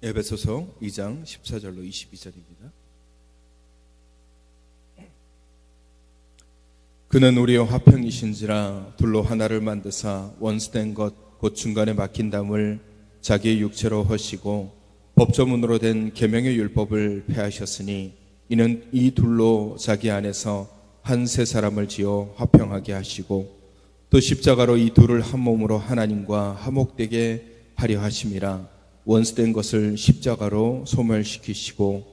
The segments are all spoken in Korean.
에베소서 2장 14절로 22절입니다. 그는 우리의 화평이신지라 둘로 하나를 만드사 원수된 것 곧 중간에 막힌 담을 자기의 육체로 허시고 법조문으로 된 계명의 율법을 폐하셨으니 이는 이 둘로 자기 안에서 한 세 사람을 지어 화평하게 하시고 또 십자가로 이 둘을 한 몸으로 하나님과 화목되게 하려 하심이라. 원수된 것을 십자가로 소멸시키시고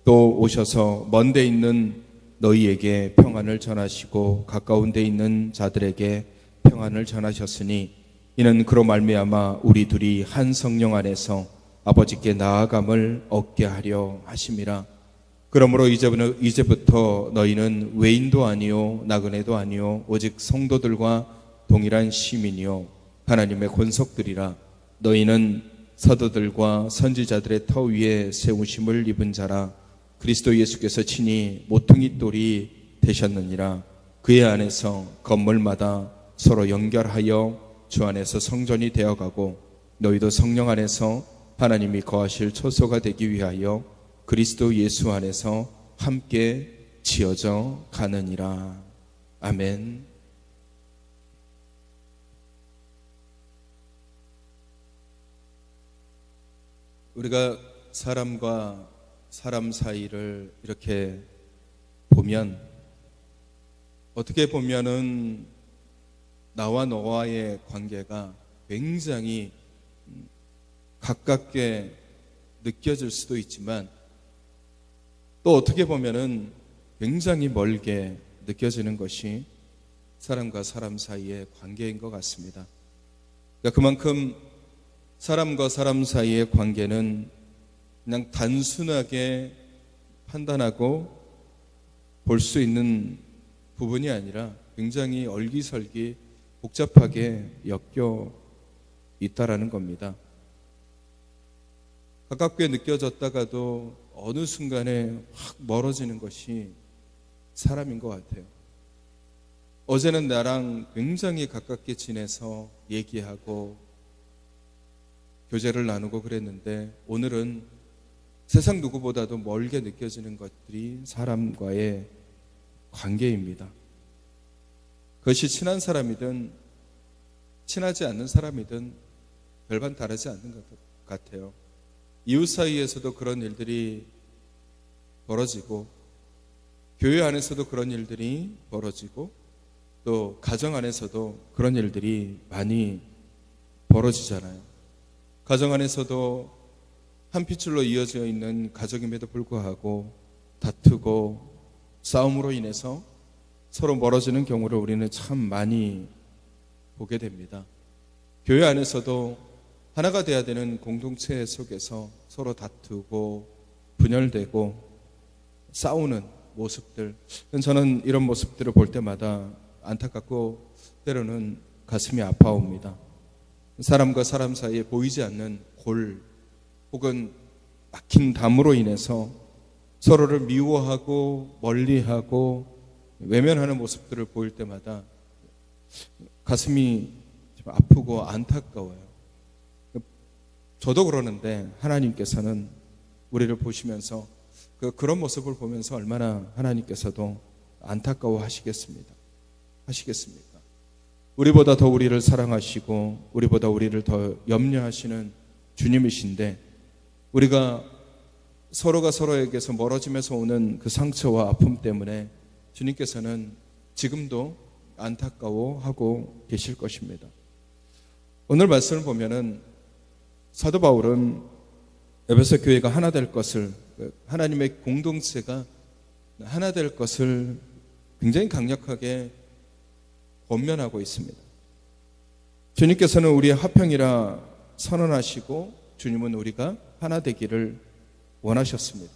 또 오셔서 먼 데 있는 너희에게 평안을 전하시고 가까운 데 있는 자들에게 평안을 전하셨으니 이는 그로 말미암아 우리 둘이 한 성령 안에서 아버지께 나아감을 얻게 하려 하심이라. 그러므로 이제부터 너희는 외인도 아니요 나그네도 아니요 오직 성도들과 동일한 시민이요 하나님의 권속들이라. 너희는 사도들과 선지자들의 터 위에 세우심을 입은 자라. 그리스도 예수께서 친히 모퉁이 돌이 되셨느니라. 그의 안에서 건물마다 서로 연결하여 주 안에서 성전이 되어가고 너희도 성령 안에서 하나님이 거하실 초소가 되기 위하여 그리스도 예수 안에서 함께 지어져 가느니라. 아멘. 우리가 사람과 사람 사이를 이렇게 보면 어떻게 보면은 나와 너와의 관계가 굉장히 가깝게 느껴질 수도 있지만 또 어떻게 보면은 굉장히 멀게 느껴지는 것이 사람과 사람 사이의 관계인 것 같습니다. 그러니까 그만큼 사람과 사람 사이의 관계는 그냥 단순하게 판단하고 볼 수 있는 부분이 아니라 굉장히 얼기설기 복잡하게 엮여 있다라는 겁니다. 가깝게 느껴졌다가도 어느 순간에 확 멀어지는 것이 사람인 것 같아요. 어제는 나랑 굉장히 가깝게 지내서 얘기하고 교제를 나누고 그랬는데 오늘은 세상 누구보다도 멀게 느껴지는 것들이 사람과의 관계입니다. 그것이 친한 사람이든 친하지 않는 사람이든 별반 다르지 않는 것 같아요. 이웃 사이에서도 그런 일들이 벌어지고 교회 안에서도 그런 일들이 벌어지고 또 가정 안에서도 그런 일들이 많이 벌어지잖아요. 가정 안에서도 한 핏줄로 이어져 있는 가족임에도 불구하고 다투고 싸움으로 인해서 서로 멀어지는 경우를 우리는 참 많이 보게 됩니다. 교회 안에서도 하나가 돼야 되는 공동체 속에서 서로 다투고 분열되고 싸우는 모습들, 저는 이런 모습들을 볼 때마다 안타깝고 때로는 가슴이 아파옵니다. 사람과 사람 사이에 보이지 않는 골 혹은 막힌 담으로 인해서 서로를 미워하고 멀리하고 외면하는 모습들을 보일 때마다 가슴이 좀 아프고 안타까워요. 저도 그러는데 하나님께서는 우리를 보시면서 그런 모습을 보면서 얼마나 하나님께서도 안타까워 하시겠습니까? 우리보다 더 우리를 사랑하시고 우리보다 우리를 더 염려하시는 주님이신데 우리가 서로가 서로에게서 멀어지면서 오는 그 상처와 아픔 때문에 주님께서는 지금도 안타까워하고 계실 것입니다. 오늘 말씀을 보면은 사도 바울은 에베소 교회가 하나 될 것을, 하나님의 공동체가 하나 될 것을 굉장히 강력하게 권면하고 있습니다. 주님께서는 우리의 화평이라 선언하시고 주님은 우리가 하나 되기를 원하셨습니다.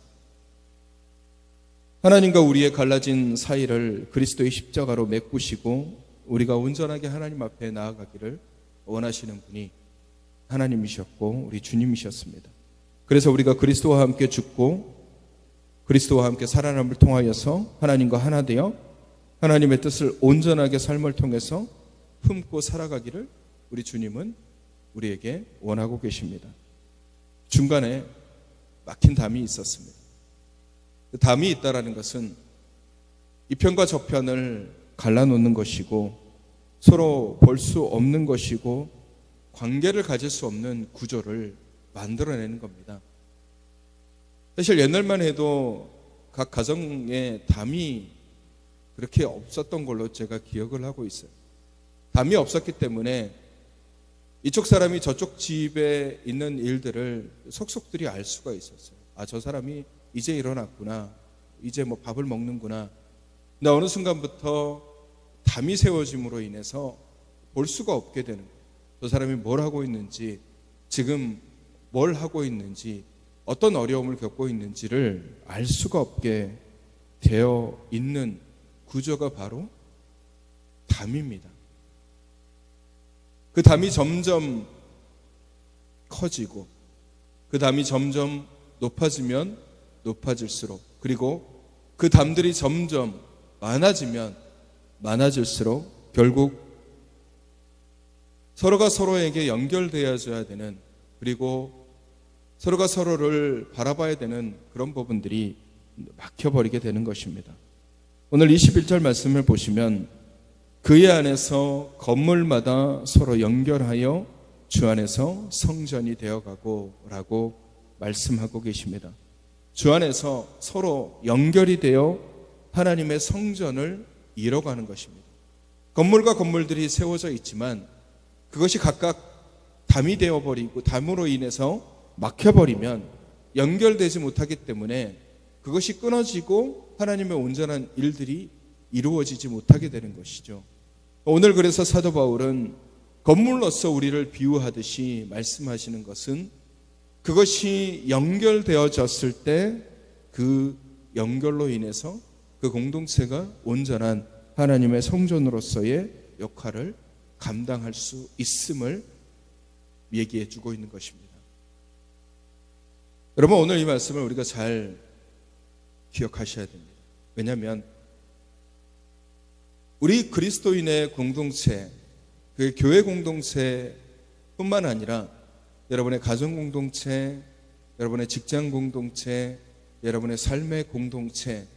하나님과 우리의 갈라진 사이를 그리스도의 십자가로 메꾸시고 우리가 온전하게 하나님 앞에 나아가기를 원하시는 분이 하나님이셨고 우리 주님이셨습니다. 그래서 우리가 그리스도와 함께 죽고 그리스도와 함께 살아남을 통하여서 하나님과 하나 되어 하나님의 뜻을 온전하게 삶을 통해서 품고 살아가기를 우리 주님은 우리에게 원하고 계십니다. 중간에 막힌 담이 있었습니다. 그 담이 있다라는 것은 이 편과 저 편을 갈라놓는 것이고 서로 볼 수 없는 것이고 관계를 가질 수 없는 구조를 만들어내는 겁니다. 사실 옛날만 해도 각 가정에 담이 그렇게 없었던 걸로 제가 기억을 하고 있어요. 담이 없었기 때문에 이쪽 사람이 저쪽 집에 있는 일들을 속속들이 알 수가 있었어요. 아, 저 사람이 이제 일어났구나. 이제 뭐 밥을 먹는구나. 근데 어느 순간부터 담이 세워짐으로 인해서 볼 수가 없게 되는 거예요. 저 사람이 뭘 하고 있는지, 지금 뭘 하고 있는지, 어떤 어려움을 겪고 있는지를 알 수가 없게 되어 있는 구조가 바로 담입니다. 그 담이 점점 커지고 그 담이 점점 높아지면 높아질수록, 그리고 그 담들이 점점 많아지면 많아질수록 결국 서로가 서로에게 연결되어져야 되는, 그리고 서로가 서로를 바라봐야 되는 그런 부분들이 막혀버리게 되는 것입니다. 오늘 21절 말씀을 보시면 그의 안에서 건물마다 서로 연결하여 주 안에서 성전이 되어가고 라고 말씀하고 계십니다. 주 안에서 서로 연결이 되어 하나님의 성전을 이뤄가는 것입니다. 건물과 건물들이 세워져 있지만 그것이 각각 담이 되어버리고 담으로 인해서 막혀버리면 연결되지 못하기 때문에 그것이 끊어지고 하나님의 온전한 일들이 이루어지지 못하게 되는 것이죠. 오늘 그래서 사도 바울은 건물로서 우리를 비유하듯이 말씀하시는 것은 그것이 연결되어졌을 때 그 연결로 인해서 그 공동체가 온전한 하나님의 성전으로서의 역할을 감당할 수 있음을 얘기해 주고 있는 것입니다. 여러분, 오늘 이 말씀을 우리가 잘 기억하셔야 됩니다. 왜냐하면 우리 그리스도인의 공동체, 그 교회 공동체뿐만 아니라 여러분의 가정 공동체, 여러분의 직장 공동체, 여러분의 삶의 공동체,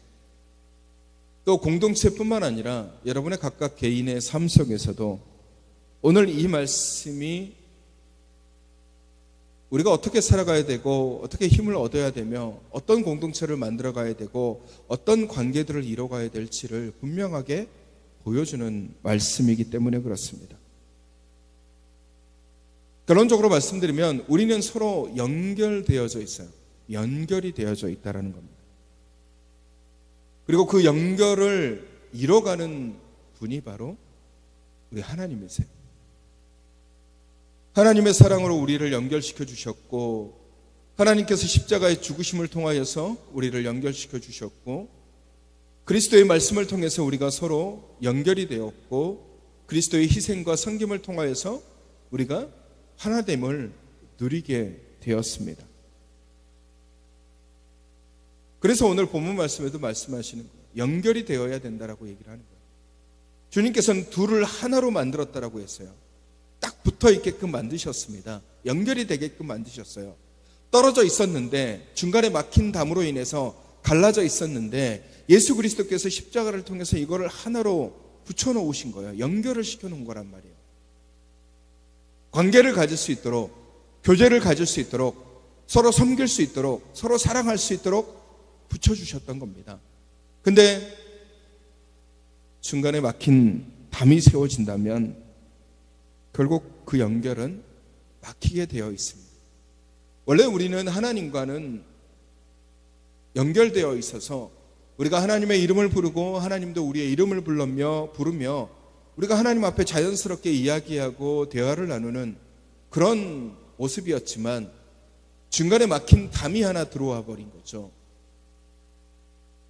또 공동체뿐만 아니라 여러분의 각각 개인의 삶 속에서도 오늘 이 말씀이 우리가 어떻게 살아가야 되고 어떻게 힘을 얻어야 되며 어떤 공동체를 만들어가야 되고 어떤 관계들을 이뤄가야 될지를 분명하게 보여주는 말씀이기 때문에 그렇습니다. 결론적으로 말씀드리면 우리는 서로 연결되어져 있어요. 연결이 되어져 있다는 겁니다. 그리고 그 연결을 이뤄가는 분이 바로 우리 하나님이세요. 하나님의 사랑으로 우리를 연결시켜 주셨고, 하나님께서 십자가의 죽으심을 통하여서 우리를 연결시켜 주셨고, 그리스도의 말씀을 통해서 우리가 서로 연결이 되었고, 그리스도의 희생과 섬김을 통하여서 우리가 하나됨을 누리게 되었습니다. 그래서 오늘 본문 말씀에도 말씀하시는 거예요. 연결이 되어야 된다라고 얘기를 하는 거예요. 주님께서는 둘을 하나로 만들었다라고 했어요. 딱 붙어 있게끔 만드셨습니다. 연결이 되게끔 만드셨어요. 떨어져 있었는데, 중간에 막힌 담으로 인해서 갈라져 있었는데 예수 그리스도께서 십자가를 통해서 이거를 하나로 붙여 놓으신 거예요. 연결을 시켜 놓은 거란 말이에요. 관계를 가질 수 있도록, 교제를 가질 수 있도록, 서로 섬길 수 있도록, 서로 사랑할 수 있도록 붙여주셨던 겁니다. 근데 중간에 막힌 담이 세워진다면 결국 그 연결은 막히게 되어 있습니다. 원래 우리는 하나님과는 연결되어 있어서 우리가 하나님의 이름을 부르고 하나님도 우리의 이름을 부르며 우리가 하나님 앞에 자연스럽게 이야기하고 대화를 나누는 그런 모습이었지만 중간에 막힌 담이 하나 들어와 버린 거죠.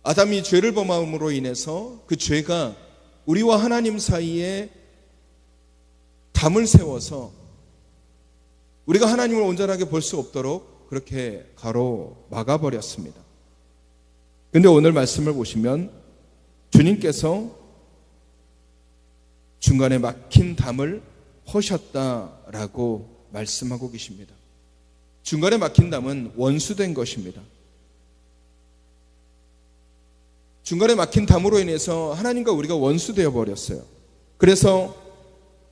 아담이 죄를 범함으로 인해서 그 죄가 우리와 하나님 사이에 담을 세워서 우리가 하나님을 온전하게 볼 수 없도록 그렇게 가로막아버렸습니다. 그런데 오늘 말씀을 보시면 주님께서 중간에 막힌 담을 허셨다라고 말씀하고 계십니다. 중간에 막힌 담은 원수된 것입니다. 중간에 막힌 담으로 인해서 하나님과 우리가 원수되어 버렸어요. 그래서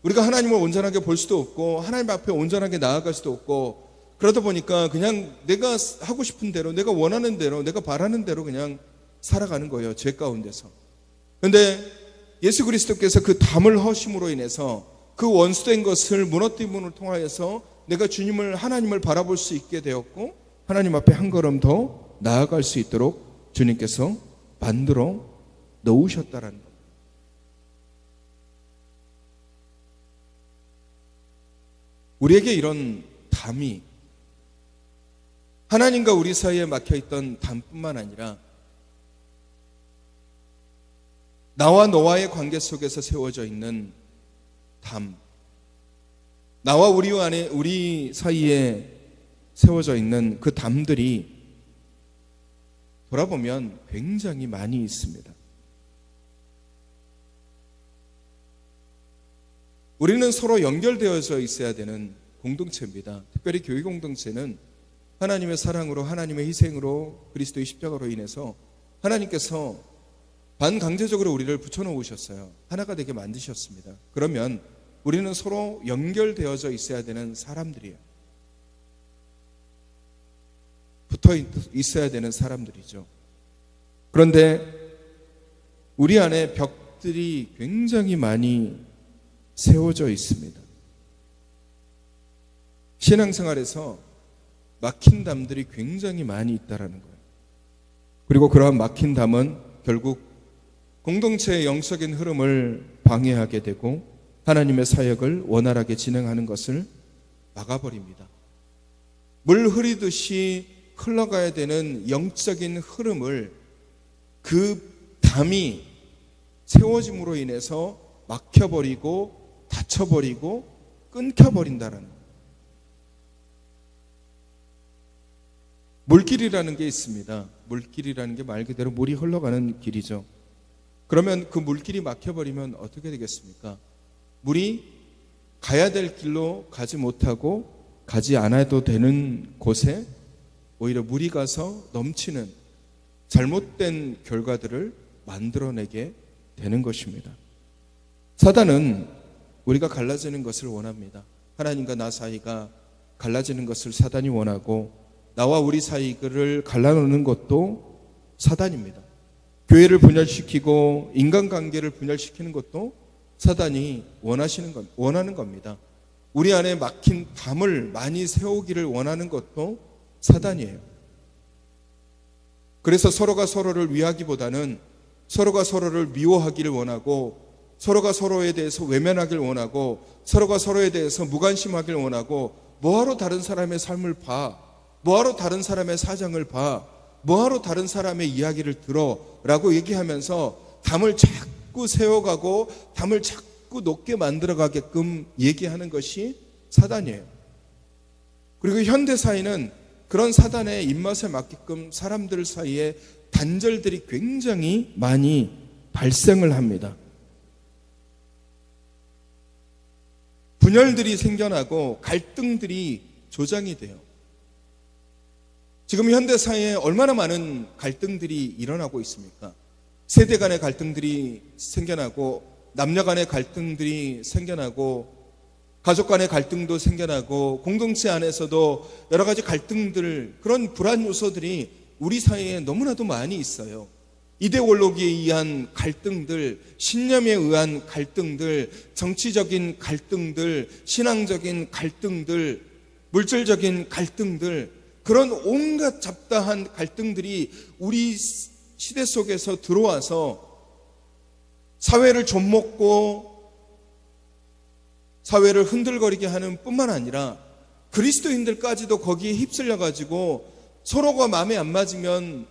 우리가 하나님을 온전하게 볼 수도 없고 하나님 앞에 온전하게 나아갈 수도 없고, 그러다 보니까 그냥 내가 하고 싶은 대로, 내가 원하는 대로, 내가 바라는 대로 그냥 살아가는 거예요, 죄 가운데서. 그런데 예수 그리스도께서 그 담을 허심으로 인해서 그 원수된 것을 무너뜨림을 통하여서 내가 주님을, 하나님을 바라볼 수 있게 되었고, 하나님 앞에 한 걸음 더 나아갈 수 있도록 주님께서 만들어 놓으셨다라는 겁니다. 우리에게 이런 담이, 하나님과 우리 사이에 막혀있던 담뿐만 아니라 나와 너와의 관계 속에서 세워져 있는 담, 나와 우리 사이에 세워져 있는 그 담들이 돌아보면 굉장히 많이 있습니다. 우리는 서로 연결되어져 있어야 되는 공동체입니다. 특별히 교회 공동체는 하나님의 사랑으로, 하나님의 희생으로, 그리스도의 십자가로 인해서 하나님께서 반강제적으로 우리를 붙여놓으셨어요. 하나가 되게 만드셨습니다. 그러면 우리는 서로 연결되어져 있어야 되는 사람들이에요. 붙어 있어야 되는 사람들이죠. 그런데 우리 안에 벽들이 굉장히 많이 세워져 있습니다. 신앙생활에서 막힌 담들이 굉장히 많이 있다라는 거예요. 그리고 그러한 막힌 담은 결국 공동체의 영적인 흐름을 방해하게 되고 하나님의 사역을 원활하게 진행하는 것을 막아버립니다. 물 흐리듯이 흘러가야 되는 영적인 흐름을 그 담이 세워짐으로 인해서 막혀버리고 닫혀버리고 끊겨버린다라는 거예요. 물길이라는 게 있습니다. 물길이라는 게 말 그대로 물이 흘러가는 길이죠. 그러면 그 물길이 막혀버리면 어떻게 되겠습니까? 물이 가야 될 길로 가지 못하고 가지 않아도 되는 곳에 오히려 물이 가서 넘치는 잘못된 결과들을 만들어내게 되는 것입니다. 사단은 우리가 갈라지는 것을 원합니다. 하나님과 나 사이가 갈라지는 것을 사단이 원하고, 나와 우리 사이를 갈라놓는 것도 사단입니다. 교회를 분열시키고 인간관계를 분열시키는 것도 사단이 원하는 겁니다. 우리 안에 막힌 담을 많이 세우기를 원하는 것도 사단이에요. 그래서 서로가 서로를 위하기보다는 서로가 서로를 미워하기를 원하고, 서로가 서로에 대해서 외면하기를 원하고, 서로가 서로에 대해서 무관심하기를 원하고, 뭐하러 다른 사람의 삶을 봐, 뭐하러 다른 사람의 사정을 봐, 뭐하러 다른 사람의 이야기를 들어 라고 얘기하면서 담을 자꾸 세워가고 담을 자꾸 높게 만들어가게끔 얘기하는 것이 사단이에요. 그리고 현대사회는 그런 사단의 입맛에 맞게끔 사람들 사이에 단절들이 굉장히 많이 발생을 합니다. 분열들이 생겨나고 갈등들이 조장이 돼요. 지금 현대사회에 얼마나 많은 갈등들이 일어나고 있습니까? 세대 간의 갈등들이 생겨나고, 남녀 간의 갈등들이 생겨나고, 가족 간의 갈등도 생겨나고, 공동체 안에서도 여러 가지 갈등들, 그런 불안 요소들이 우리 사회에 너무나도 많이 있어요. 이데올로기에 의한 갈등들, 신념에 의한 갈등들, 정치적인 갈등들, 신앙적인 갈등들, 물질적인 갈등들, 그런 온갖 잡다한 갈등들이 우리 시대 속에서 들어와서 사회를 좀먹고 사회를 흔들거리게 하는 뿐만 아니라 그리스도인들까지도 거기에 휩쓸려가지고 서로가 마음에 안 맞으면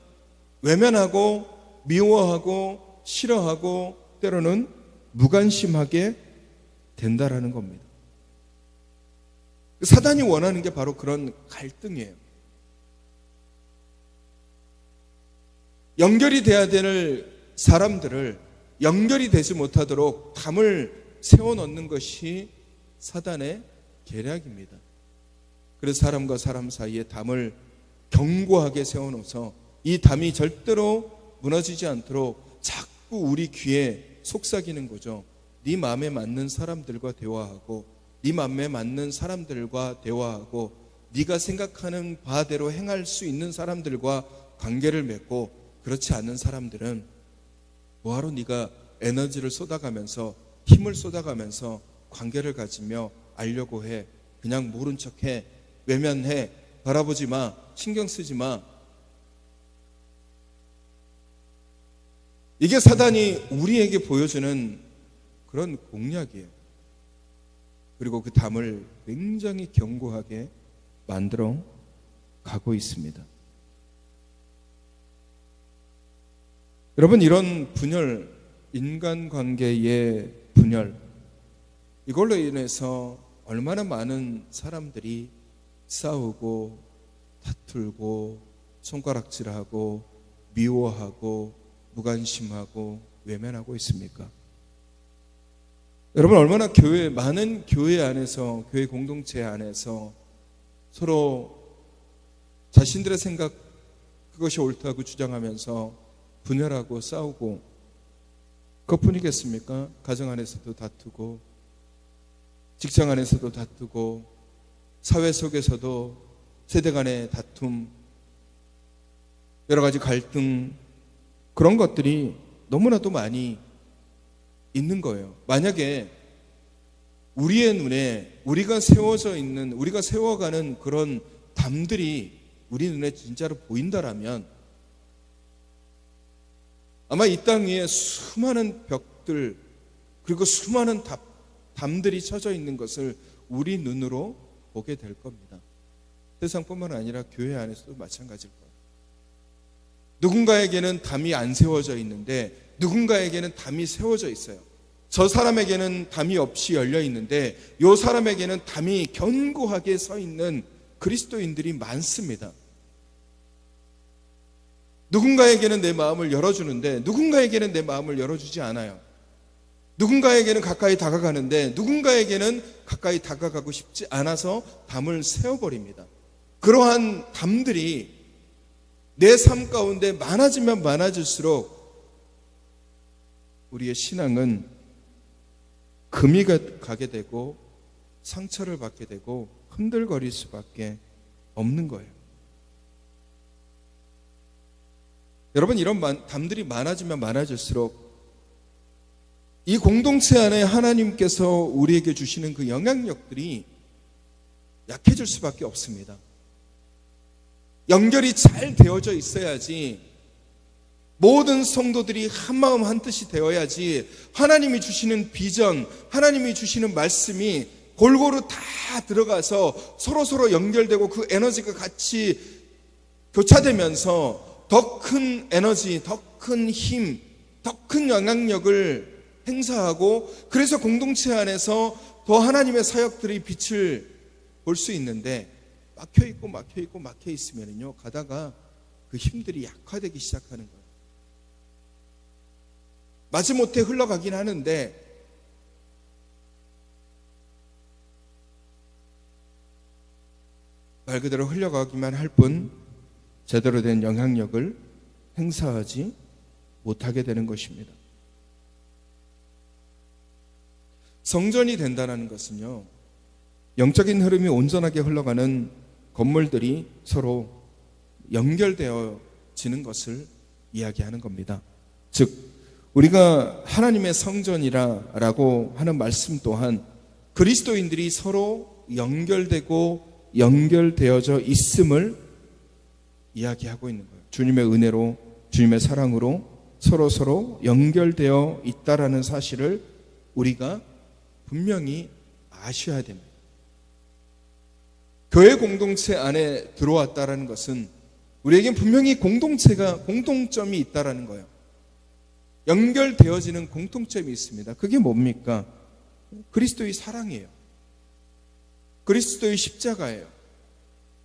외면하고 미워하고 싫어하고 때로는 무관심하게 된다라는 겁니다. 사단이 원하는 게 바로 그런 갈등이에요. 연결이 돼야 될 사람들을 연결이 되지 못하도록 담을 세워놓는 것이 사단의 계략입니다. 그래서 사람과 사람 사이에 담을 견고하게 세워놓아서 이 담이 절대로 무너지지 않도록 자꾸 우리 귀에 속삭이는 거죠. 네 마음에 맞는 사람들과 대화하고, 네 마음에 맞는 사람들과 대화하고, 네가 생각하는 바대로 행할 수 있는 사람들과 관계를 맺고, 그렇지 않는 사람들은 뭐하러 네가 에너지를 쏟아가면서 힘을 쏟아가면서 관계를 가지며 알려고 해. 그냥 모른 척해, 외면해, 바라보지 마, 신경 쓰지 마. 이게 사단이 우리에게 보여주는 그런 공략이에요. 그리고 그 담을 굉장히 견고하게 만들어 가고 있습니다. 여러분, 이런 분열, 인간관계의 분열, 이걸로 인해서 얼마나 많은 사람들이 싸우고 다툴고 손가락질하고 미워하고 무관심하고 외면하고 있습니까? 여러분, 얼마나 많은 교회 안에서, 교회 공동체 안에서 서로 자신들의 생각, 그것이 옳다고 주장하면서 분열하고 싸우고, 그것뿐이겠습니까? 가정 안에서도 다투고, 직장 안에서도 다투고, 사회 속에서도 세대 간의 다툼, 여러 가지 갈등, 그런 것들이 너무나도 많이 있는 거예요. 만약에 우리의 눈에 우리가 세워져 있는, 우리가 세워가는 그런 담들이 우리 눈에 진짜로 보인다라면 아마 이 땅 위에 수많은 벽들, 그리고 수많은 담들이 쳐져 있는 것을 우리 눈으로 보게 될 겁니다. 세상뿐만 아니라 교회 안에서도 마찬가지일 거예요. 누군가에게는 담이 안 세워져 있는데 누군가에게는 담이 세워져 있어요. 저 사람에게는 담이 없이 열려 있는데 이 사람에게는 담이 견고하게 서 있는 그리스도인들이 많습니다. 누군가에게는 내 마음을 열어주는데 누군가에게는 내 마음을 열어주지 않아요. 누군가에게는 가까이 다가가는데 누군가에게는 가까이 다가가고 싶지 않아서 담을 세워버립니다. 그러한 담들이 내 삶 가운데 많아지면 많아질수록 우리의 신앙은 금이 가게 되고 상처를 받게 되고 흔들거릴 수밖에 없는 거예요. 여러분, 이런 담들이 많아지면 많아질수록 이 공동체 안에 하나님께서 우리에게 주시는 그 영향력들이 약해질 수밖에 없습니다. 연결이 잘 되어져 있어야지, 모든 성도들이 한마음 한뜻이 되어야지 하나님이 주시는 비전, 하나님이 주시는 말씀이 골고루 다 들어가서 서로 연결되고 그 에너지가 같이 교차되면서 더 큰 에너지, 더 큰 힘, 더 큰 영향력을 행사하고, 그래서 공동체 안에서 더 하나님의 사역들이 빛을 볼 수 있는데 막혀 있으면요, 가다가 그 힘들이 약화되기 시작하는 거예요. 마지못해 흘러가긴 하는데 말 그대로 흘러가기만 할 뿐 제대로 된 영향력을 행사하지 못하게 되는 것입니다. 성전이 된다는 것은요, 영적인 흐름이 온전하게 흘러가는 건물들이 서로 연결되어지는 것을 이야기하는 겁니다. 즉, 우리가 하나님의 성전이라고 하는 말씀 또한 그리스도인들이 서로 연결되고 연결되어져 있음을 이야기하고 있는 거예요. 주님의 은혜로, 주님의 사랑으로 서로 연결되어 있다라는 사실을 우리가 분명히 아셔야 됩니다. 교회 공동체 안에 들어왔다라는 것은 우리에겐 분명히 공통점이 있다라는 거예요. 연결되어지는 공통점이 있습니다. 그게 뭡니까? 그리스도의 사랑이에요. 그리스도의 십자가예요.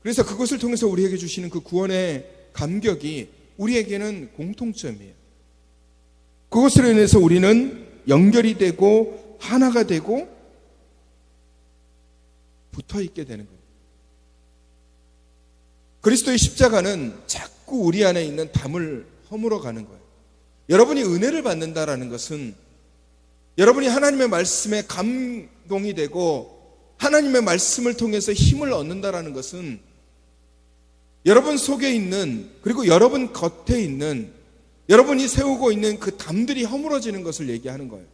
그래서 그것을 통해서 우리에게 주시는 그 구원의 감격이 우리에게는 공통점이에요. 그것으로 인해서 우리는 연결이 되고 하나가 되고 붙어 있게 되는 거예요. 그리스도의 십자가는 자꾸 우리 안에 있는 담을 허물어 가는 거예요. 여러분이 은혜를 받는다라는 것은 여러분이 하나님의 말씀에 감동이 되고 하나님의 말씀을 통해서 힘을 얻는다라는 것은 여러분 속에 있는, 그리고 여러분 겉에 있는, 여러분이 세우고 있는 그 담들이 허물어지는 것을 얘기하는 거예요.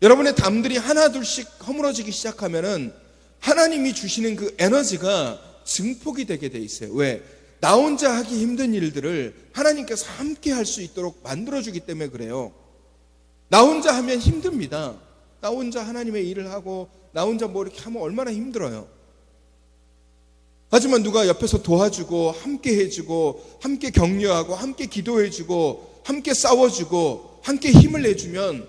여러분의 담들이 하나둘씩 허물어지기 시작하면은 하나님이 주시는 그 에너지가 증폭이 되게 돼 있어요. 왜? 나 혼자 하기 힘든 일들을 하나님께서 함께 할 수 있도록 만들어주기 때문에 그래요. 나 혼자 하면 힘듭니다. 나 혼자 하나님의 일을 하고 나 혼자 뭐 이렇게 하면 얼마나 힘들어요. 하지만 누가 옆에서 도와주고 함께 해주고 함께 격려하고 함께 기도해주고 함께 싸워주고 함께 힘을 내주면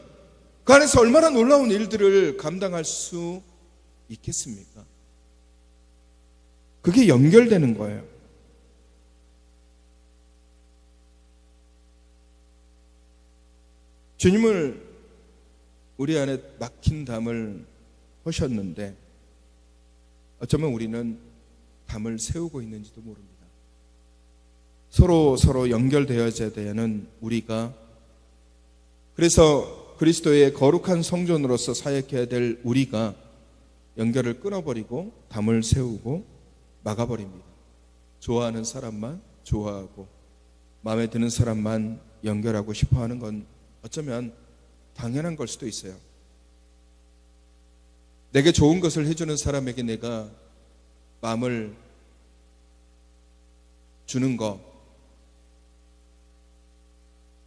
그 안에서 얼마나 놀라운 일들을 감당할 수 있겠습니까? 그게 연결되는 거예요. 주님을 우리 안에 막힌 담을 허셨는데 어쩌면 우리는 담을 세우고 있는지도 모릅니다. 서로 연결되어져야 되는 우리가, 그래서 그리스도의 거룩한 성전으로서 사역해야 될 우리가 연결을 끊어버리고 담을 세우고 막아버립니다. 좋아하는 사람만 좋아하고 마음에 드는 사람만 연결하고 싶어하는 건 어쩌면 당연한 걸 수도 있어요. 내게 좋은 것을 해주는 사람에게 내가 마음을 주는 거,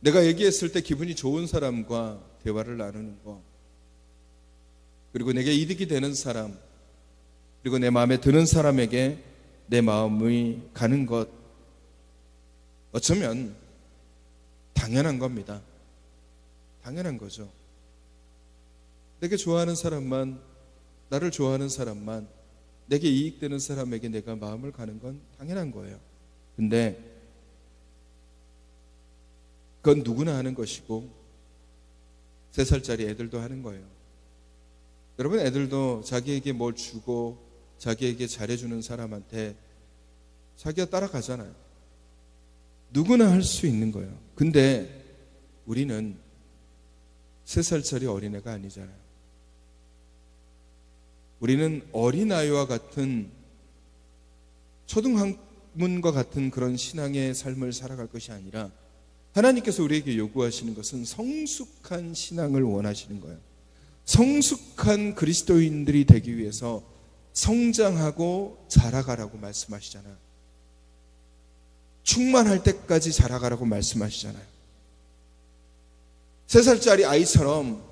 내가 얘기했을 때 기분이 좋은 사람과 대화를 나누는 거, 그리고 내게 이득이 되는 사람, 그리고 내 마음에 드는 사람에게 내 마음이 가는 것, 어쩌면 당연한 겁니다. 당연한 거죠. 내게 좋아하는 사람만, 나를 좋아하는 사람만, 내게 이익되는 사람에게 내가 마음을 가는 건 당연한 거예요. 근데 그건 누구나 하는 것이고 3살짜리 애들도 하는 거예요. 여러분, 애들도 자기에게 뭘 주고 자기에게 잘해주는 사람한테 자기가 따라가잖아요. 누구나 할 수 있는 거예요. 근데 우리는 3살짜리 어린애가 아니잖아요. 우리는 어린아이와 같은, 초등학문과 같은 그런 신앙의 삶을 살아갈 것이 아니라 하나님께서 우리에게 요구하시는 것은 성숙한 신앙을 원하시는 거예요. 성숙한 그리스도인들이 되기 위해서 성장하고 자라가라고 말씀하시잖아요. 충만할 때까지 자라가라고 말씀하시잖아요. 3살짜리 아이처럼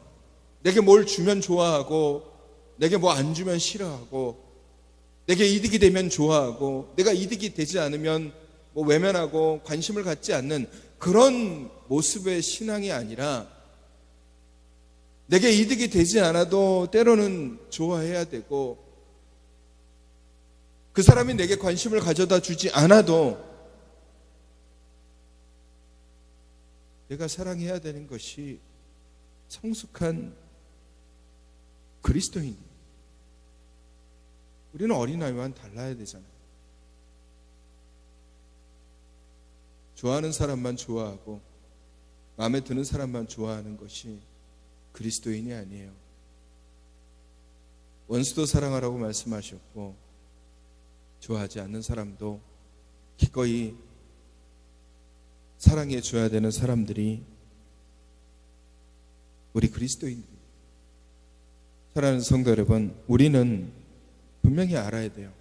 내게 뭘 주면 좋아하고 내게 뭐 안 주면 싫어하고 내게 이득이 되면 좋아하고 내가 이득이 되지 않으면 뭐 외면하고 관심을 갖지 않는 그런 모습의 신앙이 아니라, 내게 이득이 되지 않아도 때로는 좋아해야 되고 그 사람이 내게 관심을 가져다 주지 않아도 내가 사랑해야 되는 것이 성숙한 그리스도인입니다. 우리는 어린아이와는 달라야 되잖아요. 좋아하는 사람만 좋아하고 마음에 드는 사람만 좋아하는 것이 그리스도인이 아니에요. 원수도 사랑하라고 말씀하셨고 좋아하지 않는 사람도 기꺼이 사랑해 줘야 되는 사람들이 우리 그리스도인들입니다. 사랑하는 성도 여러분, 우리는 분명히 알아야 돼요.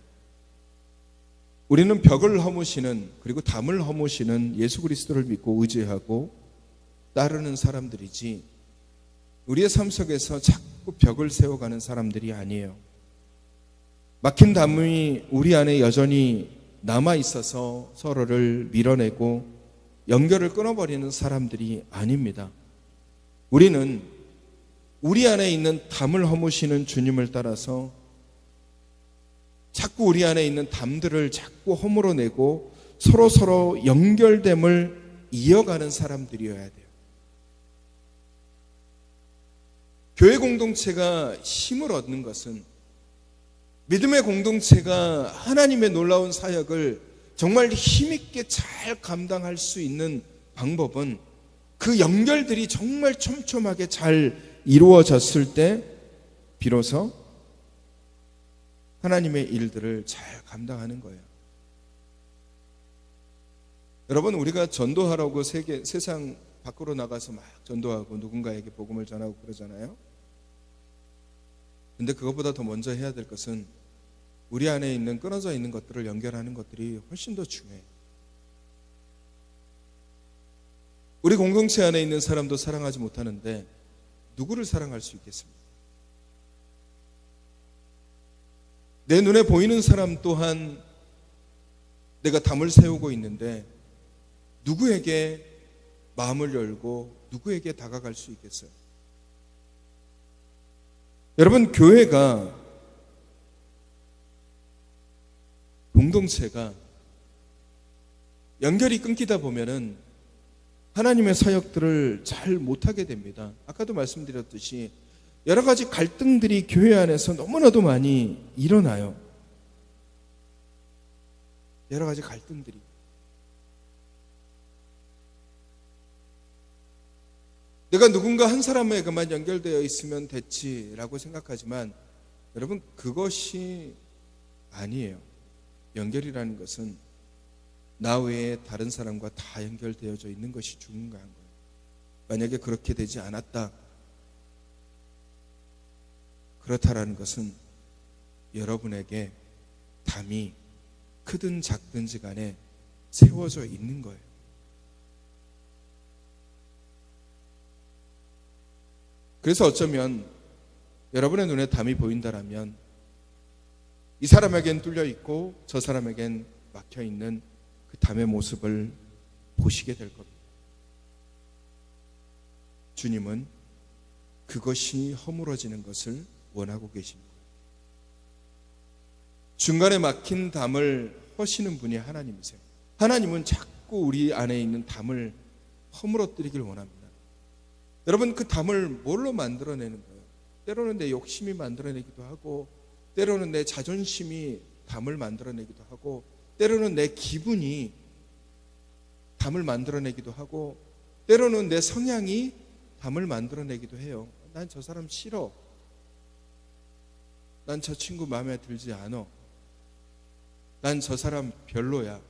우리는 벽을 허무시는, 그리고 담을 허무시는 예수 그리스도를 믿고 의지하고 따르는 사람들이지, 우리의 삶 속에서 자꾸 벽을 세워가는 사람들이 아니에요. 막힌 담이 우리 안에 여전히 남아있어서 서로를 밀어내고 연결을 끊어버리는 사람들이 아닙니다. 우리는 우리 안에 있는 담을 허무시는 주님을 따라서 자꾸 우리 안에 있는 담들을 자꾸 허물어내고 서로 연결됨을 이어가는 사람들이어야 돼요. 교회 공동체가 힘을 얻는 것은, 믿음의 공동체가 하나님의 놀라운 사역을 정말 힘있게 잘 감당할 수 있는 방법은 그 연결들이 정말 촘촘하게 잘 이루어졌을 때 비로소 하나님의 일들을 잘 감당하는 거예요. 여러분, 우리가 전도하라고 세상 밖으로 나가서 막 전도하고 누군가에게 복음을 전하고 그러잖아요. 근데 그것보다 더 먼저 해야 될 것은 우리 안에 있는 끊어져 있는 것들을 연결하는 것들이 훨씬 더 중요해요. 우리 공동체 안에 있는 사람도 사랑하지 못하는데 누구를 사랑할 수 있겠습니까? 내 눈에 보이는 사람 또한 내가 담을 세우고 있는데 누구에게 마음을 열고 누구에게 다가갈 수 있겠어요? 여러분, 교회가, 공동체가 연결이 끊기다 보면은 하나님의 사역들을 잘 못하게 됩니다. 아까도 말씀드렸듯이 여러 가지 갈등들이 교회 안에서 너무나도 많이 일어나요. 여러 가지 갈등들이. 내가 누군가 한 사람에게만 연결되어 있으면 됐지라고 생각하지만 여러분, 그것이 아니에요. 연결이라는 것은 나 외에 다른 사람과 다 연결되어져 있는 것이 중요한 거예요. 만약에 그렇게 되지 않았다, 그렇다라는 것은 여러분에게 담이 크든 작든지 간에 세워져 있는 거예요. 그래서 어쩌면 여러분의 눈에 담이 보인다라면 이 사람에겐 뚫려 있고 저 사람에겐 막혀 있는 그 담의 모습을 보시게 될 겁니다. 주님은 그것이 허물어지는 것을 원하고 계십니다. 중간에 막힌 담을 허시는 분이 하나님이세요. 하나님은 자꾸 우리 안에 있는 담을 허물어뜨리길 원합니다. 여러분, 그 담을 뭘로 만들어내는 거예요? 때로는 내 욕심이 만들어내기도 하고, 때로는 내 자존심이 담을 만들어내기도 하고, 때로는 내 기분이 담을 만들어내기도 하고, 때로는 내 성향이 담을 만들어내기도 해요. 난 저 사람 싫어. 난 저 친구 마음에 들지 않아. 난 저 사람 별로야.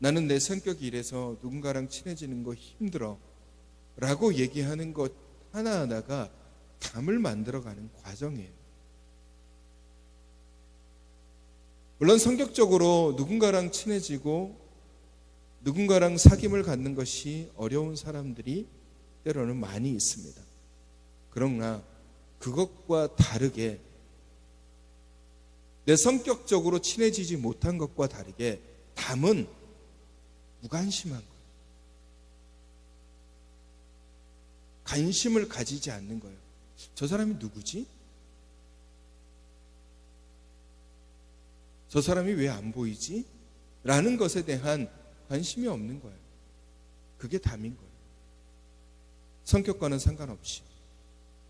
나는 내 성격이 이래서 누군가랑 친해지는 거 힘들어. 라고 얘기하는 것 하나하나가 담을 만들어가는 과정이에요. 물론 성격적으로 누군가랑 친해지고 누군가랑 사귐을 갖는 것이 어려운 사람들이 때로는 많이 있습니다. 그러나 그것과 다르게 내 성격적으로 친해지지 못한 것과 다르게 담은 무관심한 거예요. 관심을 가지지 않는 거예요. 저 사람이 누구지? 저 사람이 왜 안 보이지? 라는 것에 대한 관심이 없는 거예요. 그게 담인 거예요. 성격과는 상관없이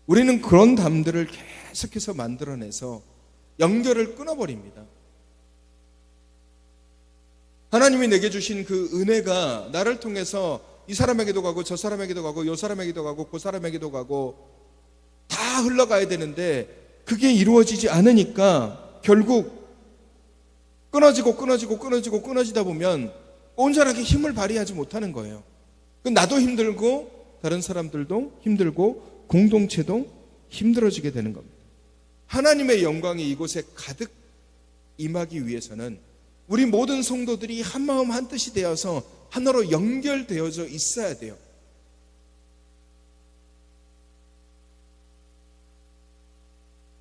우리는 그런 담들을 계속해서 만들어내서 연결을 끊어버립니다. 하나님이 내게 주신 그 은혜가 나를 통해서 이 사람에게도 가고 저 사람에게도 가고 요 사람에게도 가고 그 사람에게도 가고 다 흘러가야 되는데 그게 이루어지지 않으니까 결국 끊어지다 보면 온전하게 힘을 발휘하지 못하는 거예요. 나도 힘들고 다른 사람들도 힘들고 공동체도 힘들어지게 되는 겁니다. 하나님의 영광이 이곳에 가득 임하기 위해서는 우리 모든 성도들이 한마음 한뜻이 되어서 하나로 연결되어져 있어야 돼요.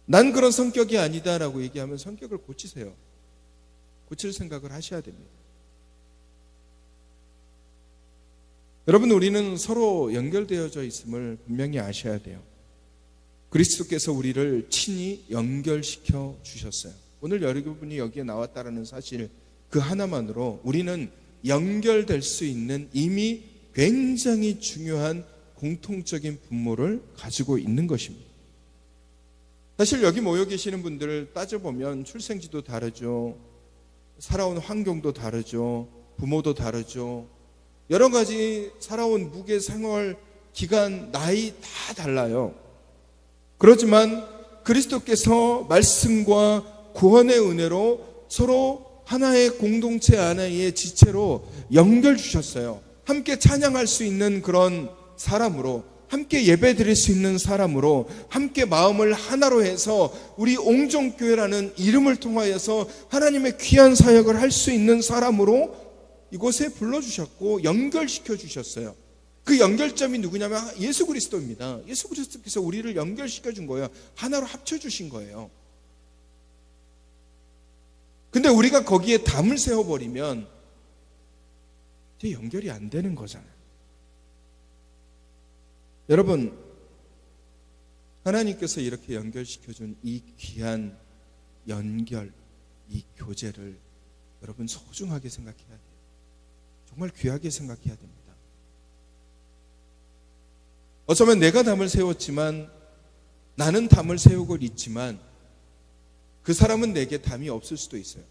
난 그런 성격이 아니다라고 얘기하면 성격을 고치세요. 고칠 생각을 하셔야 됩니다. 여러분, 우리는 서로 연결되어져 있음을 분명히 아셔야 돼요. 그리스도께서 우리를 친히 연결시켜 주셨어요. 오늘 여러분이 여기에 나왔다는 사실 그 하나만으로 우리는 연결될 수 있는 이미 굉장히 중요한 공통적인 분모를 가지고 있는 것입니다. 사실 여기 모여 계시는 분들을 따져보면 출생지도 다르죠. 살아온 환경도 다르죠. 부모도 다르죠. 여러 가지 살아온 무게 생활 기간, 나이 다 달라요. 그렇지만 그리스도께서 말씀과 구원의 은혜로 서로 하나의 공동체 안의 지체로 연결 주셨어요. 함께 찬양할 수 있는 그런 사람으로, 함께 예배 드릴 수 있는 사람으로, 함께 마음을 하나로 해서 우리 옹정교회라는 이름을 통하여서 하나님의 귀한 사역을 할 수 있는 사람으로 이곳에 불러주셨고 연결시켜 주셨어요. 그 연결점이 누구냐면 예수 그리스도입니다. 예수 그리스도께서 우리를 연결시켜 준 거예요. 하나로 합쳐 주신 거예요. 근데 우리가 거기에 담을 세워버리면 이제 연결이 안 되는 거잖아요. 여러분, 하나님께서 이렇게 연결시켜준 이 귀한 연결, 이 교제를 여러분 소중하게 생각해야 돼요. 정말 귀하게 생각해야 됩니다. 어쩌면 내가 담을 세웠지만, 나는 담을 세우고 있지만 그 사람은 내게 담이 없을 수도 있어요.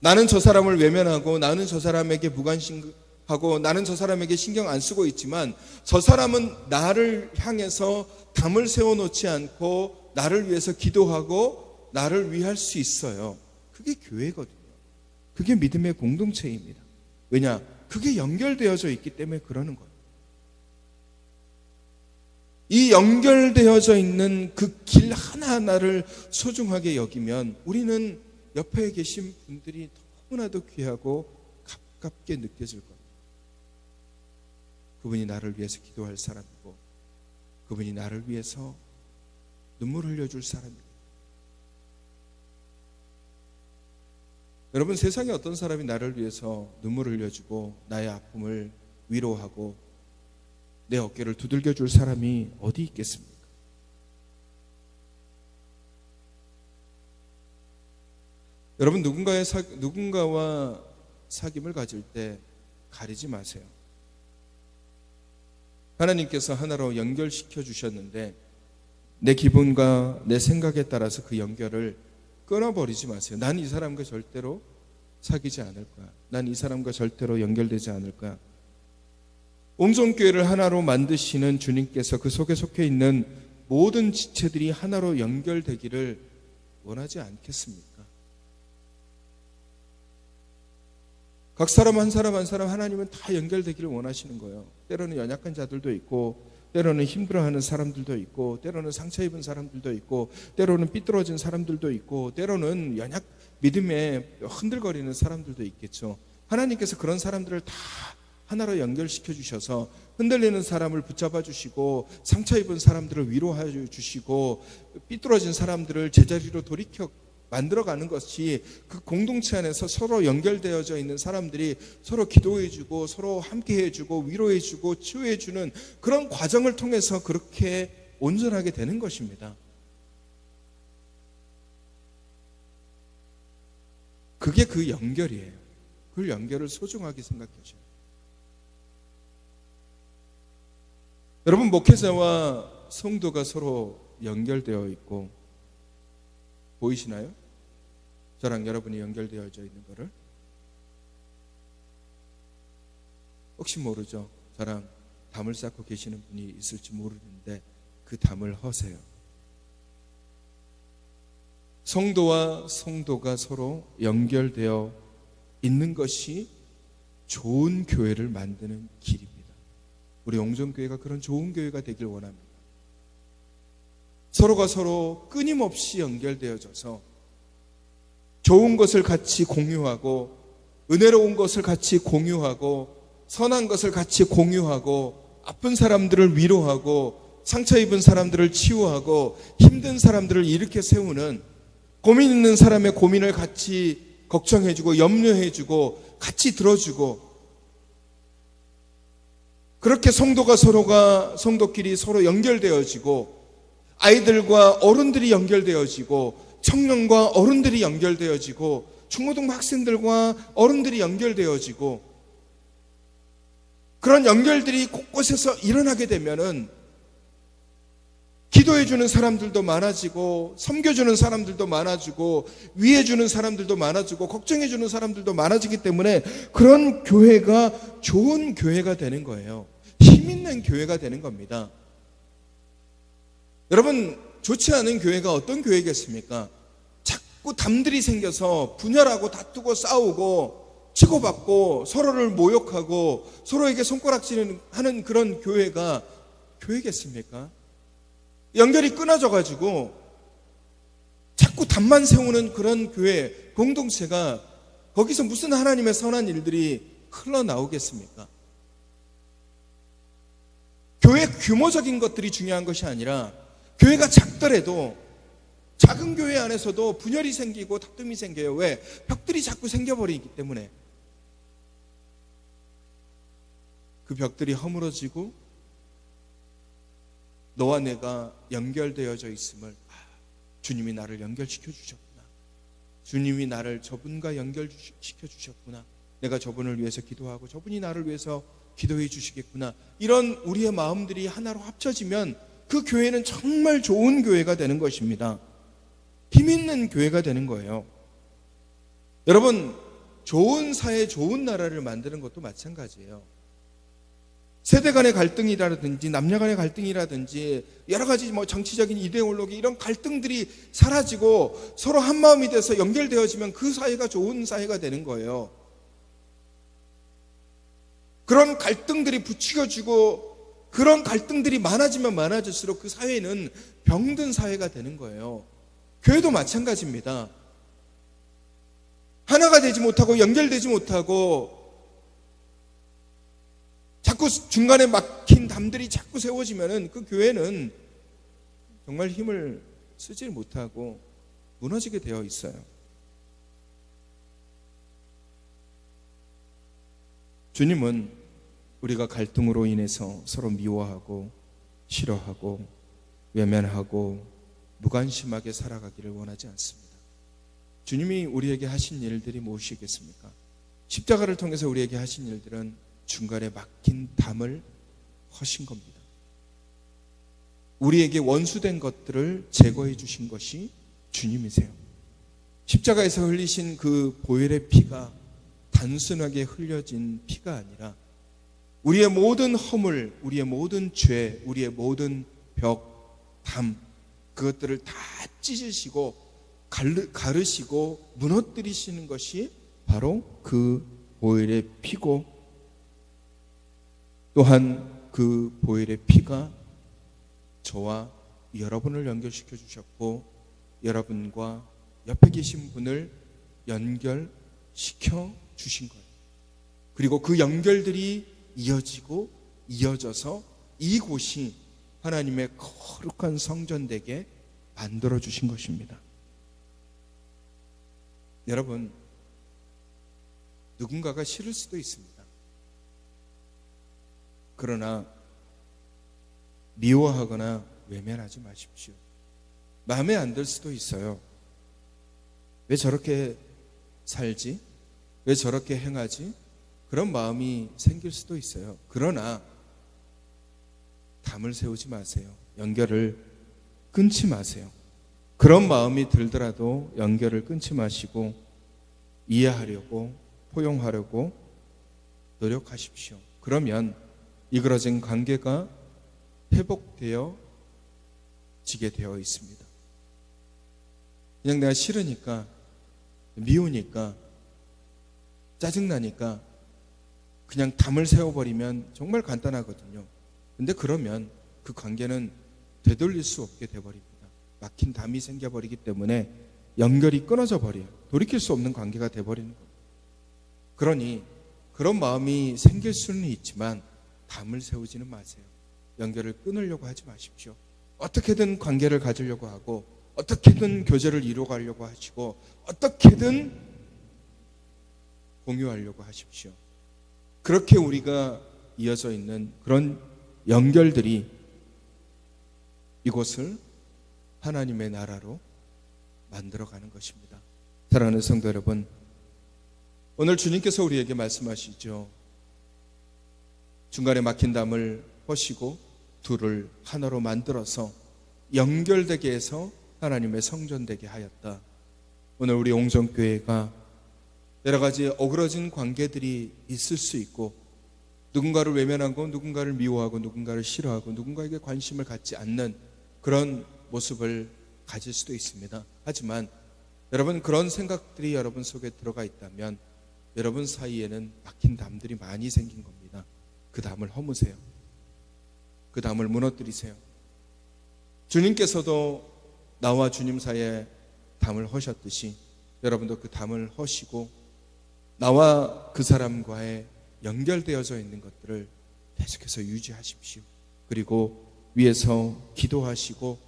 나는 저 사람을 외면하고, 나는 저 사람에게 무관심하고, 나는 저 사람에게 신경 안 쓰고 있지만 저 사람은 나를 향해서 담을 세워놓지 않고 나를 위해서 기도하고 나를 위할 수 있어요. 그게 교회거든요. 그게 믿음의 공동체입니다. 왜냐? 그게 연결되어져 있기 때문에 그러는 거예요. 이 연결되어져 있는 그 길 하나하나를 소중하게 여기면 우리는 옆에 계신 분들이 너무나도 귀하고 가깝게 느껴질 겁니다. 그분이 나를 위해서 기도할 사람이고, 그분이 나를 위해서 눈물 흘려줄 사람이고. 여러분, 세상에 어떤 사람이 나를 위해서 눈물 흘려주고 나의 아픔을 위로하고 내 어깨를 두들겨 줄 사람이 어디 있겠습니까? 여러분, 누군가와 사귐을 가질 때 가리지 마세요. 하나님께서 하나로 연결시켜 주셨는데 내 기분과 내 생각에 따라서 그 연결을 끊어버리지 마세요. 난 이 사람과 절대로 사귀지 않을 거야. 난 이 사람과 절대로 연결되지 않을 거야. 옹정교회를 하나로 만드시는 주님께서 그 속에 속해 있는 모든 지체들이 하나로 연결되기를 원하지 않겠습니까? 각 사람 한 사람 한 사람 하나님은 다 연결되기를 원하시는 거예요. 때로는 연약한 자들도 있고, 때로는 힘들어하는 사람들도 있고, 때로는 상처 입은 사람들도 있고, 때로는 삐뚤어진 사람들도 있고, 때로는 믿음에 흔들거리는 사람들도 있겠죠. 하나님께서 그런 사람들을 다 하나로 연결시켜 주셔서 흔들리는 사람을 붙잡아 주시고, 상처 입은 사람들을 위로해 주시고, 삐뚤어진 사람들을 제자리로 돌이켜 만들어가는 것이 그 공동체 안에서 서로 연결되어져 있는 사람들이 서로 기도해주고 서로 함께해주고 위로해주고 치유해주는 그런 과정을 통해서 그렇게 온전하게 되는 것입니다. 그게 그 연결이에요. 그 연결을 소중하게 생각하셔요. 여러분, 목회자와 성도가 서로 연결되어 있고 보이시나요? 저랑 여러분이 연결되어져 있는 거를. 혹시 모르죠? 저랑 담을 쌓고 계시는 분이 있을지 모르는데 그 담을 허세요. 성도와 성도가 서로 연결되어 있는 것이 좋은 교회를 만드는 길입니다. 우리 옹정교회가 그런 좋은 교회가 되길 원합니다. 서로가 서로 끊임없이 연결되어져서 좋은 것을 같이 공유하고, 은혜로운 것을 같이 공유하고, 선한 것을 같이 공유하고, 아픈 사람들을 위로하고, 상처 입은 사람들을 치유하고, 힘든 사람들을 일으켜 세우는, 고민 있는 사람의 고민을 같이 걱정해주고 염려해주고 같이 들어주고, 그렇게 성도끼리 서로 연결되어지고, 아이들과 어른들이 연결되어지고, 청년과 어른들이 연결되어지고, 중고등부 학생들과 어른들이 연결되어지고, 그런 연결들이 곳곳에서 일어나게 되면은 기도해주는 사람들도 많아지고, 섬겨주는 사람들도 많아지고, 위해주는 사람들도 많아지고, 걱정해주는 사람들도 많아지기 때문에 그런 교회가 좋은 교회가 되는 거예요. 힘 있는 교회가 되는 겁니다. 여러분, 좋지 않은 교회가 어떤 교회겠습니까? 자꾸 담들이 생겨서 분열하고 다투고 싸우고 치고받고 서로를 모욕하고 서로에게 손가락질하는 그런 교회가 교회겠습니까? 연결이 끊어져가지고 자꾸 담만 세우는 그런 교회, 공동체가 거기서 무슨 하나님의 선한 일들이 흘러나오겠습니까? 교회 규모적인 것들이 중요한 것이 아니라 교회가 작더라도 작은 교회 안에서도 분열이 생기고 다툼이 생겨요. 왜? 벽들이 자꾸 생겨버리기 때문에. 그 벽들이 허물어지고 너와 내가 연결되어져 있음을, 주님이 나를 연결시켜 주셨구나, 주님이 나를 저분과 연결시켜 주셨구나, 내가 저분을 위해서 기도하고 저분이 나를 위해서 기도해 주시겠구나, 이런 우리의 마음들이 하나로 합쳐지면 그 교회는 정말 좋은 교회가 되는 것입니다. 힘 있는 교회가 되는 거예요. 여러분, 좋은 사회, 좋은 나라를 만드는 것도 마찬가지예요. 세대 간의 갈등이라든지 남녀 간의 갈등이라든지 여러 가지 정치적인 이데올로기, 이런 갈등들이 사라지고 서로 한 마음이 돼서 연결되어지면 그 사회가 좋은 사회가 되는 거예요. 그런 갈등들이 부추겨지고 그런 갈등들이 많아지면 많아질수록 그 사회는 병든 사회가 되는 거예요. 교회도 마찬가지입니다. 하나가 되지 못하고 연결되지 못하고 자꾸 중간에 막힌 담들이 자꾸 세워지면은 그 교회는 정말 힘을 쓰지 못하고 무너지게 되어 있어요. 주님은 우리가 갈등으로 인해서 서로 미워하고 싫어하고 외면하고 무관심하게 살아가기를 원하지 않습니다. 주님이 우리에게 하신 일들이 무엇이겠습니까? 십자가를 통해서 우리에게 하신 일들은 중간에 막힌 담을 허신 겁니다. 우리에게 원수된 것들을 제거해 주신 것이 주님이세요. 십자가에서 흘리신 그 보혈의 피가 단순하게 흘려진 피가 아니라 우리의 모든 허물, 우리의 모든 죄, 우리의 모든 벽, 담, 그것들을 다 찢으시고 가르시고 무너뜨리시는 것이 바로 그 보혈의 피고, 또한 그 보혈의 피가 저와 여러분을 연결시켜 주셨고 여러분과 옆에 계신 분을 연결시켜 주신 거예요. 그리고 그 연결들이 이어지고 이어져서 이곳이 하나님의 거룩한 성전 되게 만들어 주신 것입니다. 여러분, 누군가가 싫을 수도 있습니다. 그러나 미워하거나 외면하지 마십시오. 마음에 안 들 수도 있어요. 왜 저렇게 살지? 왜 저렇게 행하지? 그런 마음이 생길 수도 있어요. 그러나 담을 세우지 마세요. 연결을 끊지 마세요. 그런 마음이 들더라도 연결을 끊지 마시고 이해하려고, 포용하려고 노력하십시오. 그러면 이그러진 관계가 회복되어 지게 되어 있습니다. 그냥 내가 싫으니까, 미우니까, 짜증나니까 그냥 담을 세워버리면 정말 간단하거든요. 근데 그러면 그 관계는 되돌릴 수 없게 돼버립니다. 막힌 담이 생겨버리기 때문에 연결이 끊어져 버려요. 돌이킬 수 없는 관계가 돼버리는 겁니다. 그러니 그런 마음이 생길 수는 있지만 담을 세우지는 마세요. 연결을 끊으려고 하지 마십시오. 어떻게든 관계를 가지려고 하고 어떻게든 교제를 이루어가려고 하시고 어떻게든 공유하려고 하십시오. 그렇게 우리가 이어져 있는 그런 연결들이 이곳을 하나님의 나라로 만들어가는 것입니다. 사랑하는 성도 여러분, 오늘 주님께서 우리에게 말씀하시죠. 중간에 막힌 담을 허시고 둘을 하나로 만들어서 연결되게 해서 하나님의 성전되게 하였다. 오늘 우리 옹정교회가 여러 가지 어그러진 관계들이 있을 수 있고, 누군가를 외면하고 누군가를 미워하고 누군가를 싫어하고 누군가에게 관심을 갖지 않는 그런 모습을 가질 수도 있습니다. 하지만 여러분, 그런 생각들이 여러분 속에 들어가 있다면 여러분 사이에는 막힌 담들이 많이 생긴 겁니다. 그 담을 허무세요. 그 담을 무너뜨리세요. 주님께서도 나와 주님 사이에 담을 허셨듯이 여러분도 그 담을 허시고 나와 그 사람과의 연결되어져 있는 것들을 계속해서 유지하십시오. 그리고 위에서 기도하시고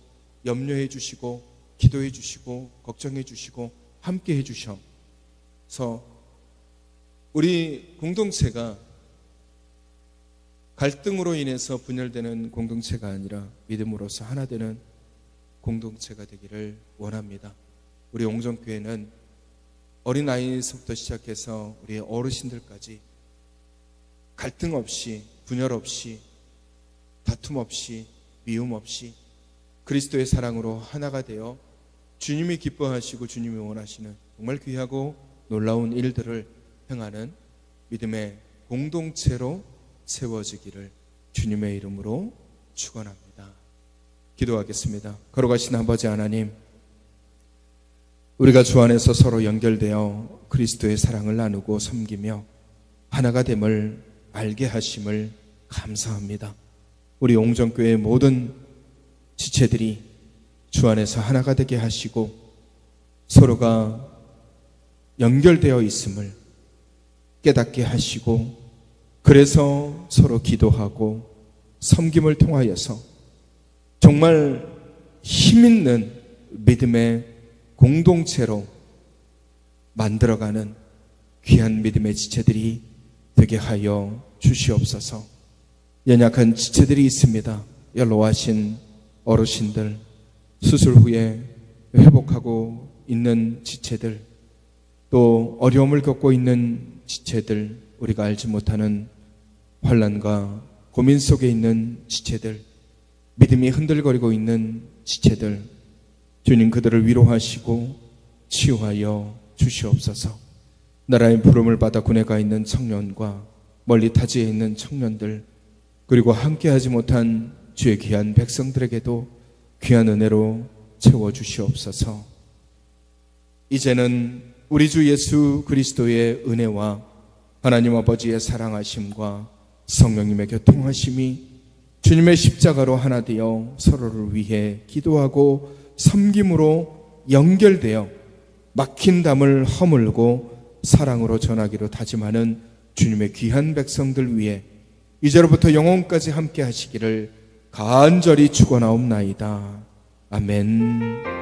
염려해 주시고 기도해 주시고 걱정해 주시고 함께 해 주셔서 우리 공동체가 갈등으로 인해서 분열되는 공동체가 아니라 믿음으로서 하나 되는 공동체가 되기를 원합니다. 우리 옹정교회는 어린아이에서부터 시작해서 우리 어르신들까지 갈등 없이, 분열 없이, 다툼 없이, 미움 없이 그리스도의 사랑으로 하나가 되어 주님이 기뻐하시고 주님이 원하시는 정말 귀하고 놀라운 일들을 행하는 믿음의 공동체로 세워지기를 주님의 이름으로 축원합니다. 기도하겠습니다. 거룩하신 아버지 하나님, 우리가 주 안에서 서로 연결되어 그리스도의 사랑을 나누고 섬기며 하나가 됨을 알게 하심을 감사합니다. 우리 옹정교회의 모든 지체들이 주 안에서 하나가 되게 하시고 서로가 연결되어 있음을 깨닫게 하시고, 그래서 서로 기도하고 섬김을 통하여서 정말 힘있는 믿음의 공동체로 만들어가는 귀한 믿음의 지체들이 되게 하여 주시옵소서. 연약한 지체들이 있습니다. 연로하신 어르신들, 수술 후에 회복하고 있는 지체들, 또 어려움을 겪고 있는 지체들, 우리가 알지 못하는 환난과 고민 속에 있는 지체들, 믿음이 흔들거리고 있는 지체들, 주님 그들을 위로하시고 치유하여 주시옵소서. 나라의 부름을 받아 군에 가 있는 청년과 멀리 타지에 있는 청년들, 그리고 함께하지 못한 주의 귀한 백성들에게도 귀한 은혜로 채워주시옵소서. 이제는 우리 주 예수 그리스도의 은혜와 하나님 아버지의 사랑하심과 성령님의 교통하심이 주님의 십자가로 하나 되어 서로를 위해 기도하고 섬김으로 연결되어 막힌 담을 허물고 사랑으로 전하기로 다짐하는 주님의 귀한 백성들 위해 이제로부터 영원까지 함께 하시기를 간절히 축원하옵나이다. 아멘.